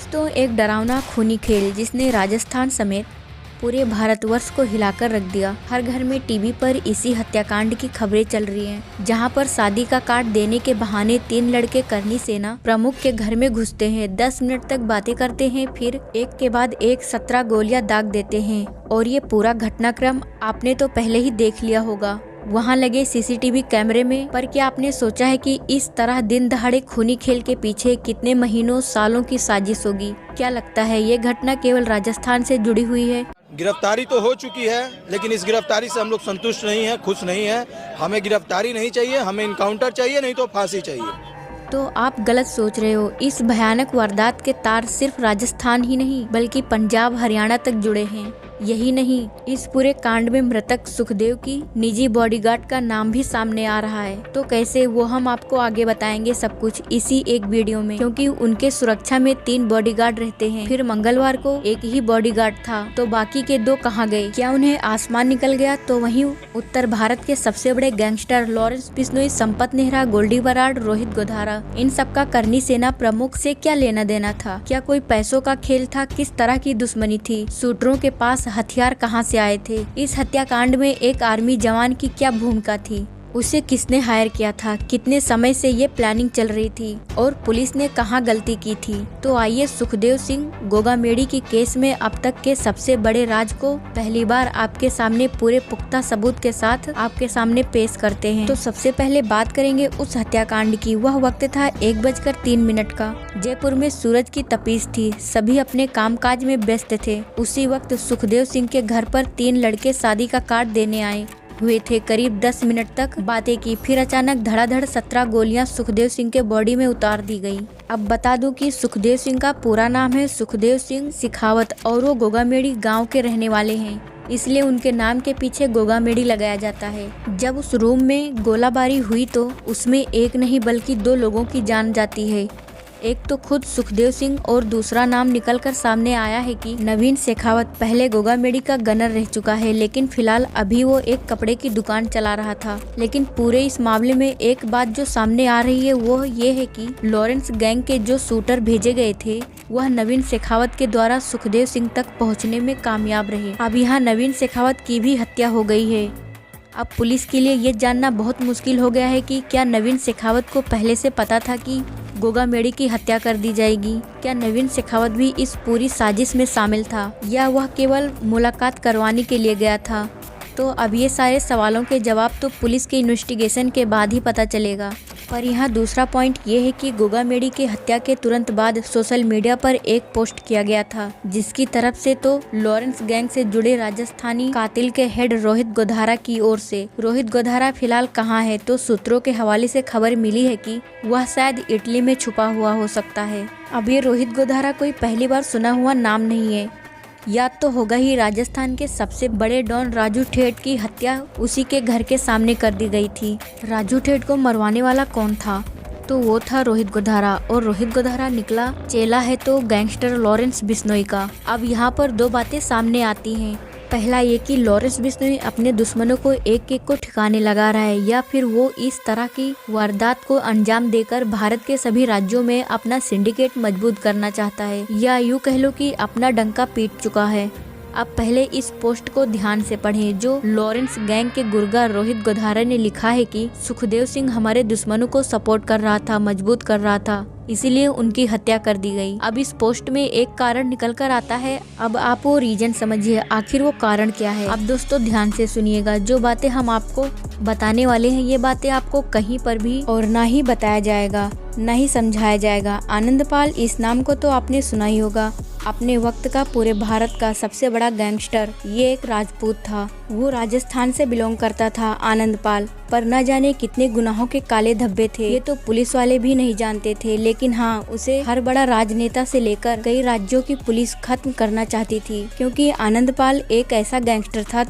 दोस्तों, एक डरावना खूनी खेल जिसने राजस्थान समेत पूरे भारतवर्ष को हिलाकर रख दिया। हर घर में टीवी पर इसी हत्याकांड की खबरें चल रही हैं, जहां पर शादी का कार्ड देने के बहाने 3 लड़के करनी सेना प्रमुख के घर में घुसते हैं, 10 मिनट तक बातें करते हैं, फिर एक के बाद एक 17 गोलियां दाग देते हैं। और ये पूरा घटनाक्रम आपने तो पहले ही देख लिया होगा वहां लगे सीसीटीवी कैमरे में। पर क्या आपने सोचा है कि इस तरह दिन दहाड़े खूनी खेल के पीछे कितने महीनों सालों की साजिश होगी? क्या लगता है ये घटना केवल राजस्थान से जुड़ी हुई है? गिरफ्तारी तो हो चुकी है, लेकिन इस गिरफ्तारी से हम लोग संतुष्ट नहीं है, खुश नहीं है। हमें गिरफ्तारी नहीं चाहिए, हमें इनकाउंटर चाहिए, नहीं तो फांसी चाहिए। तो आप गलत सोच रहे हो। इस भयानक वारदात के तार सिर्फ राजस्थान ही नहीं बल्कि पंजाब हरियाणा तक जुड़े हैं। यही नहीं, इस पूरे कांड में मृतक सुखदेव की निजी बॉडीगार्ड का नाम भी सामने आ रहा है। तो कैसे, वो हम आपको आगे बताएंगे सब कुछ इसी एक वीडियो में, क्योंकि उनके सुरक्षा में 3 बॉडीगार्ड रहते हैं। फिर मंगलवार को एक ही बॉडीगार्ड था, तो बाकी के 2 कहाँ गए? क्या उन्हें आसमान निकल गया? तो वहीं उत्तर भारत के सबसे बड़े गैंगस्टर लॉरेंस बिश्नोई, संपत नेहरा, गोल्डी बराड़, रोहित गोधारा, इन सबका करनी सेना प्रमुख से क्या लेना देना था? क्या कोई पैसों का खेल था? किस तरह की दुश्मनी थी? शूटरों के पास हथियार कहां से आए थे? इस हत्याकांड में एक आर्मी जवान की क्या भूमिका थी? उसे किसने हायर किया था? कितने समय से ये प्लानिंग चल रही थी? और पुलिस ने कहां गलती की थी? तो आइए सुखदेव सिंह गोगामेड़ी की केस में अब तक के सबसे बड़े राज को पहली बार आपके सामने पूरे पुख्ता सबूत के साथ आपके सामने पेश करते हैं। तो सबसे पहले बात करेंगे उस हत्याकांड की। वह वक्त था 1:03 का। जयपुर में सूरज की तपीस थी, सभी अपने कामकाज में व्यस्त थे। उसी वक्त सुखदेव सिंह के घर पर 3 लड़के शादी का कार्ड देने आए हुए थे। करीब 10 मिनट तक बातें की, फिर अचानक धड़ाधड़ 17 गोलियां सुखदेव सिंह के बॉडी में उतार दी गई। अब बता दूं कि सुखदेव सिंह का पूरा नाम है सुखदेव सिंह सिखावत और वो गोगामेड़ी गांव के रहने वाले हैं, इसलिए उनके नाम के पीछे गोगामेड़ी लगाया जाता है। जब उस रूम में गोलाबारी हुई तो उसमें एक नहीं बल्कि 2 लोगों की जान जाती है। एक तो खुद सुखदेव सिंह और दूसरा नाम निकलकर सामने आया है कि नवीन शेखावत पहले गोगामेड़ी का गनर रह चुका है, लेकिन फिलहाल अभी वो एक कपड़े की दुकान चला रहा था। लेकिन पूरे इस मामले में एक बात जो सामने आ रही है वो ये है कि लॉरेंस गैंग के जो शूटर भेजे गए थे वह नवीन शेखावत के द्वारा सुखदेव सिंह तक पहुँचने में कामयाब रहे। अब यहाँ नवीन शेखावत की भी हत्या हो गई है। अब पुलिस के लिए ये जानना बहुत मुश्किल हो गया है कि क्या नवीन शेखावत को पहले से पता था कि गोगामेड़ी की हत्या कर दी जाएगी? क्या नवीन शेखावत भी इस पूरी साजिश में शामिल था या वह केवल मुलाकात करवाने के लिए गया था? तो अब ये सारे सवालों के जवाब तो पुलिस के इन्वेस्टिगेशन के बाद ही पता चलेगा। पर यहाँ दूसरा पॉइंट ये है कि गोगामेड़ी की हत्या के तुरंत बाद सोशल मीडिया पर एक पोस्ट किया गया था, जिसकी तरफ से तो लॉरेंस गैंग से जुड़े राजस्थानी कातिल के हेड रोहित गोधारा की ओर से। रोहित गोधारा फिलहाल कहाँ है? तो सूत्रों के हवाले से खबर मिली है कि वह शायद इटली में छुपा हुआ हो सकता है। अब ये रोहित गोधारा कोई पहली बार सुना हुआ नाम नहीं है। याद तो होगा ही, राजस्थान के सबसे बड़े डॉन राजू ठेठ की हत्या उसी के घर के सामने कर दी गई थी। राजू ठेठ को मरवाने वाला कौन था? तो वो था रोहित गोधारा, और रोहित गोधारा निकला चेला है तो गैंगस्टर लॉरेंस बिश्नोई का। अब यहाँ पर 2 बातें सामने आती हैं। पहला ये कि लॉरेंस बिश्नोई अपने दुश्मनों को एक एक को ठिकाने लगा रहा है, या फिर वो इस तरह की वारदात को अंजाम देकर भारत के सभी राज्यों में अपना सिंडिकेट मजबूत करना चाहता है, या यूँ कह लो कि अपना डंका पीट चुका है। अब पहले इस पोस्ट को ध्यान से पढ़ें जो लॉरेंस गैंग के गुर्गा रोहित गोधारा ने लिखा है कि सुखदेव सिंह हमारे दुश्मनों को सपोर्ट कर रहा था, मजबूत कर रहा था, इसीलिए उनकी हत्या कर दी गई। अब इस पोस्ट में एक कारण निकल कर आता है। अब आप वो रीजन समझिए, आखिर वो कारण क्या है। अब दोस्तों ध्यान से सुनिएगा, जो बातें हम आपको बताने वाले हैं ये बातें आपको कहीं पर भी और ना ही बताया जाएगा, ना ही समझाया जाएगा। आनंदपाल, इस नाम को तो आपने सुना ही होगा। अपने वक्त का पूरे भारत का सबसे बड़ा गैंगस्टर, ये एक राजपूत था। वो राजस्थान से बिलोंग करता था आनंदपाल, पर न जाने कितने गुनाहों के काले धब्बे थे, ये तो पुलिस वाले भी नहीं जानते थे। लेकिन हाँ, उसे हर बड़ा राजनेता से लेकर कई राज्यों की पुलिस खत्म करना चाहती थी, क्योंकि आनंदपाल एक ऐसा गैंगस्टर था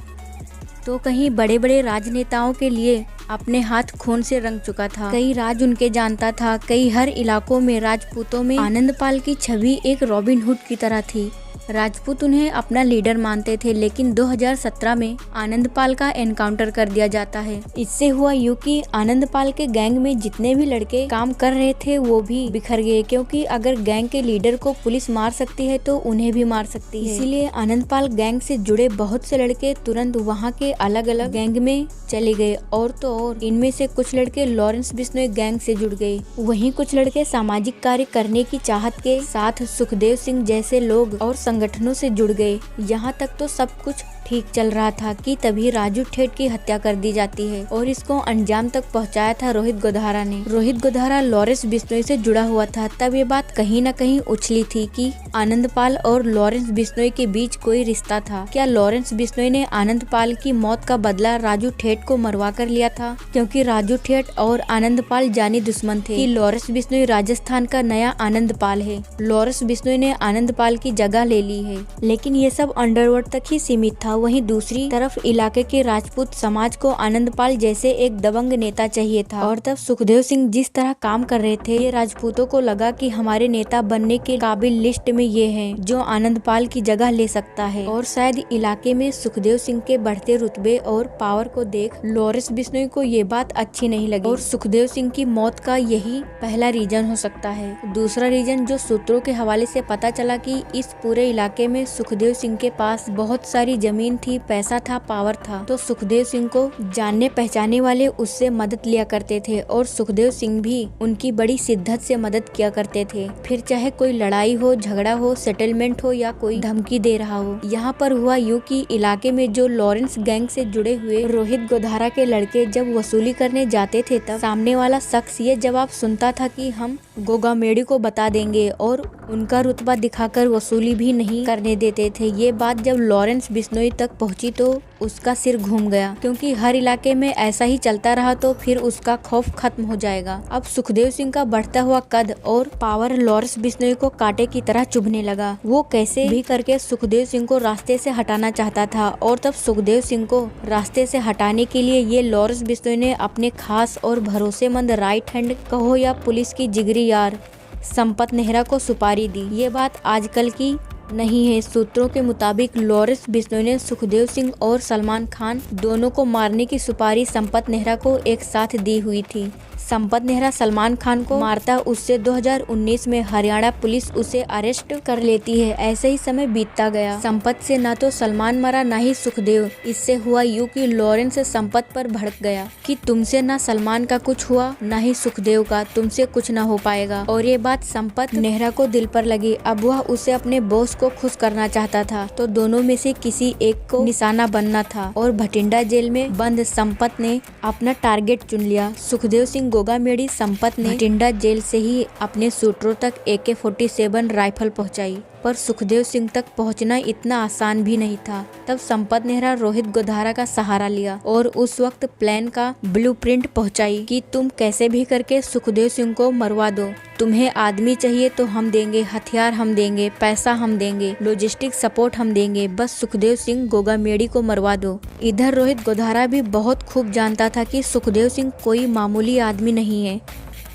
तो कहीं बड़े बड़े राजनेताओं के लिए अपने हाथ खून से रंग चुका था। कई राज उनके जानता था, कई हर इलाकों में राजपूतों में आनंदपाल की छवि एक रॉबिन हुड की तरह थी। राजपूत उन्हें अपना लीडर मानते थे, लेकिन 2017 में आनंदपाल का एनकाउंटर कर दिया जाता है। इससे हुआ यूं कि आनंदपाल के गैंग में जितने भी लड़के काम कर रहे थे वो भी बिखर गए, क्योंकि अगर गैंग के लीडर को पुलिस मार सकती है तो उन्हें भी मार सकती है। इसीलिए आनंदपाल गैंग से जुड़े बहुत से लड़के तुरंत वहाँ के अलग अलग गैंग में चले गए, और तो और इनमें से कुछ लड़के लॉरेंस बिश्नोई गैंग से जुड़ गए। वहीं कुछ लड़के सामाजिक कार्य करने की चाहत के साथ सुखदेव सिंह जैसे लोग और संगठनों से जुड़ गए। यहाँ तक तो सब कुछ ठीक चल रहा था कि तभी राजू ठेठ की हत्या कर दी जाती है, और इसको अंजाम तक पहुंचाया था रोहित गोधारा ने। रोहित गोधारा लॉरेंस बिश्नोई से जुड़ा हुआ था। तब ये बात कहीं न कहीं उछली थी कि आनंदपाल और लॉरेंस बिश्नोई के बीच कोई रिश्ता था। क्या लॉरेंस बिश्नोई ने आनंदपाल की मौत का बदला राजू ठेठ को मरवा कर लिया था? क्योंकि राजू ठेठ और आनंदपाल जानी दुश्मन थे कि लॉरेंस बिश्नोई राजस्थान का नया आनंदपाल है। लॉरेंस बिश्नोई ने आनंदपाल की जगह ले ली है, लेकिन ये सब अंडरवर्ल्ड तक ही सीमित था। वहीं दूसरी तरफ इलाके के राजपूत समाज को आनंदपाल जैसे एक दबंग नेता चाहिए था, और तब सुखदेव सिंह जिस तरह काम कर रहे थे, ये राजपूतों को लगा कि हमारे नेता बनने के काबिल लिस्ट में ये है जो आनंदपाल की जगह ले सकता है। और शायद इलाके में सुखदेव सिंह के बढ़ते रुतबे और पावर को देख लॉरेंस बिश्नोई को ये बात अच्छी नहीं लगी, और सुखदेव सिंह की मौत का यही पहला रीजन हो सकता है। दूसरा रीजन जो सूत्रों के हवाले से पता चला कि इस पूरे इलाके में सुखदेव सिंह के पास बहुत सारी जमीन थी, पैसा था, पावर था, तो सुखदेव सिंह को जानने पहचाने वाले उससे मदद लिया करते थे, और सुखदेव सिंह भी उनकी बड़ी शिद्दत से मदद किया करते थे। फिर चाहे कोई लड़ाई हो, झगड़ा हो, सेटलमेंट हो या कोई धमकी दे रहा हो। यहाँ पर हुआ यूं कि इलाके में जो लॉरेंस गैंग से जुड़े हुए रोहित गोधारा के लड़के जब वसूली करने जाते थे, तब सामने वाला शख्स ये जवाब सुनता था कि हम गोगामेडी को बता देंगे, और उनका रुतबा दिखाकर वसूली भी नहीं करने देते थे। ये बात जब लॉरेंस बिश्नोई तक पहुंची तो उसका सिर घूम गया, क्योंकि हर इलाके में ऐसा ही चलता रहा तो फिर उसका खौफ खत्म हो जाएगा। अब सुखदेव सिंह का बढ़ता हुआ कद और पावर लॉरेंस बिश्नोई को कांटे की तरह चुभने लगा। वो कैसे भी करके सुखदेव सिंह को रास्ते से हटाना चाहता था, और तब सुखदेव सिंह को रास्ते से हटाने के लिए ये लॉरेंस बिश्नोई ने अपने खास और भरोसेमंद राइट हैंड कहो या पुलिस की जिगरी यार संपत नेहरा को सुपारी दी। ये बात आजकल की नहीं है। सूत्रों के मुताबिक लॉरेंस बिश्नोई ने सुखदेव सिंह और सलमान खान दोनों को मारने की सुपारी संपत नेहरा को एक साथ दी हुई थी। संपत नेहरा सलमान खान को मारता उससे 2019 में हरियाणा पुलिस उसे अरेस्ट कर लेती है। ऐसे ही समय बीतता गया। संपत से ना तो सलमान मरा ना ही सुखदेव। इससे हुआ यूं कि लॉरेंस संपत पर भड़क गया कि तुमसे ना सलमान का कुछ हुआ ना ही सुखदेव का, तुमसे कुछ ना हो पाएगा। और ये बात संपत नेहरा को दिल पर लगी। अब वह उसे अपने बॉस को खुश करना चाहता था, तो दोनों में से किसी एक को निशाना बनना था, और भटिंडा जेल में बंद संपत ने अपना टारगेट चुन लिया। सुखदेव सिंह गोगामेडी संपत ने भटिंडा जेल से ही अपने सूत्रों तक AK-47 राइफल पहुंचाई, पर सुखदेव सिंह तक पहुंचना इतना आसान भी नहीं था। तब संपत नेहरा रोहित गोधारा का सहारा लिया और उस वक्त प्लान का ब्लूप्रिंट पहुंचाई कि तुम कैसे भी करके सुखदेव सिंह को मरवा दो। तुम्हें आदमी चाहिए तो हम देंगे, हथियार हम देंगे, पैसा हम देंगे, लॉजिस्टिक सपोर्ट हम देंगे, बस सुखदेव सिंह गोगामेडी को मरवा दो। इधर रोहित गोधारा भी बहुत खूब जानता था कि सुखदेव सिंह कोई मामूली आदमी नहीं है।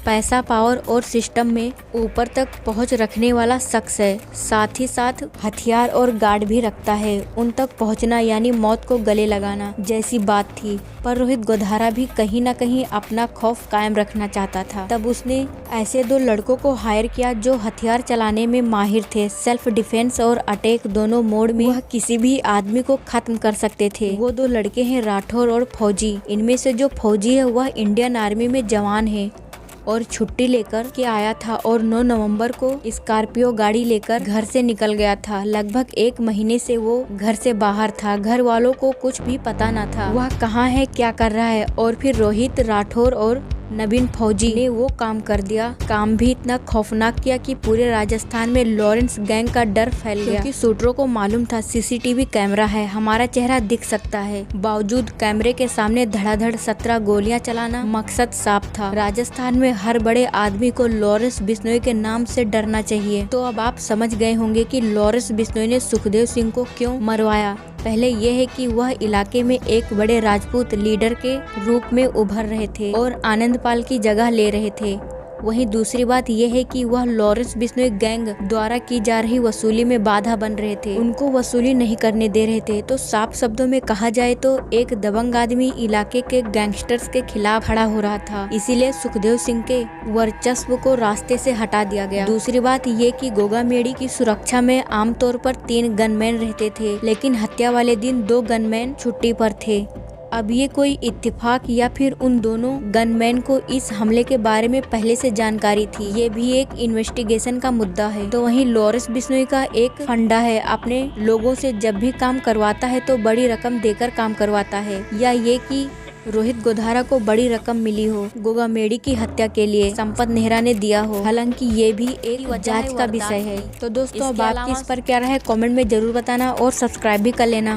पैसा, पावर और सिस्टम में ऊपर तक पहुंच रखने वाला शख्स है। साथ ही साथ हथियार और गार्ड भी रखता है। उन तक पहुंचना यानी मौत को गले लगाना जैसी बात थी। पर रोहित गोधारा भी कहीं न कहीं अपना खौफ कायम रखना चाहता था। तब उसने ऐसे 2 लड़कों को हायर किया जो हथियार चलाने में माहिर थे। सेल्फ डिफेंस और अटैक दोनों मोड में वह किसी भी आदमी को खत्म कर सकते थे। वो 2 लड़के हैं राठौर और फौजी। इनमें से जो फौजी है वह इंडियन आर्मी में जवान है और छुट्टी लेकर के आया था, और 9 नवंबर को स्कॉर्पियो गाड़ी लेकर घर से निकल गया था। लगभग 1 महीने से वो घर से बाहर था। घर वालों को कुछ भी पता न था वह कहाँ है, क्या कर रहा है। और फिर रोहित राठौर और नवीन फौजी ने वो काम कर दिया। काम भी इतना खौफनाक किया कि पूरे राजस्थान में लॉरेंस गैंग का डर फैल गया, क्योंकि सूत्रों को मालूम था CCTV कैमरा है, हमारा चेहरा दिख सकता है। बावजूद कैमरे के सामने धड़ाधड़ 17 गोलियां चलाना मकसद साफ था। राजस्थान में हर बड़े आदमी को लॉरेंस बिश्नोई के नाम से डरना चाहिए। तो अब आप समझ गए होंगे कि लॉरेंस बिश्नोई ने सुखदेव सिंह को क्यों मरवाया। पहले यह है कि वह इलाके में एक बड़े राजपूत लीडर के रूप में उभर रहे थे और आनंदपाल की जगह ले रहे थे। वहीं दूसरी बात यह है कि वह लॉरेंस बिश्नोई गैंग द्वारा की जा रही वसूली में बाधा बन रहे थे, उनको वसूली नहीं करने दे रहे थे। तो साफ शब्दों में कहा जाए तो एक दबंग आदमी इलाके के गैंगस्टर्स के खिलाफ खड़ा हो रहा था, इसीलिए सुखदेव सिंह के वर्चस्व को रास्ते से हटा दिया गया। दूसरी बात ये कि गोगा मेडी की सुरक्षा में आमतौर पर 3 गनमैन रहते थे, लेकिन हत्या वाले दिन 2 गनमैन छुट्टी पर थे। अब ये कोई इत्तेफाक या फिर उन दोनों गनमैन को इस हमले के बारे में पहले से जानकारी थी, ये भी एक इन्वेस्टिगेशन का मुद्दा है। तो वहीं लॉरेंस बिश्नोई का एक फंडा है, अपने लोगों से जब भी काम करवाता है तो बड़ी रकम देकर काम करवाता है, या ये कि रोहित गोधारा को बड़ी रकम मिली हो गोगा मेडी की हत्या के लिए, संपत नेहरा ने दिया हो। हालांकि ये भी एक जांच का विषय है। तो दोस्तों अब आपकी इस पर क्या राय है कमेंट में जरूर बताना और सब्सक्राइब भी कर लेना।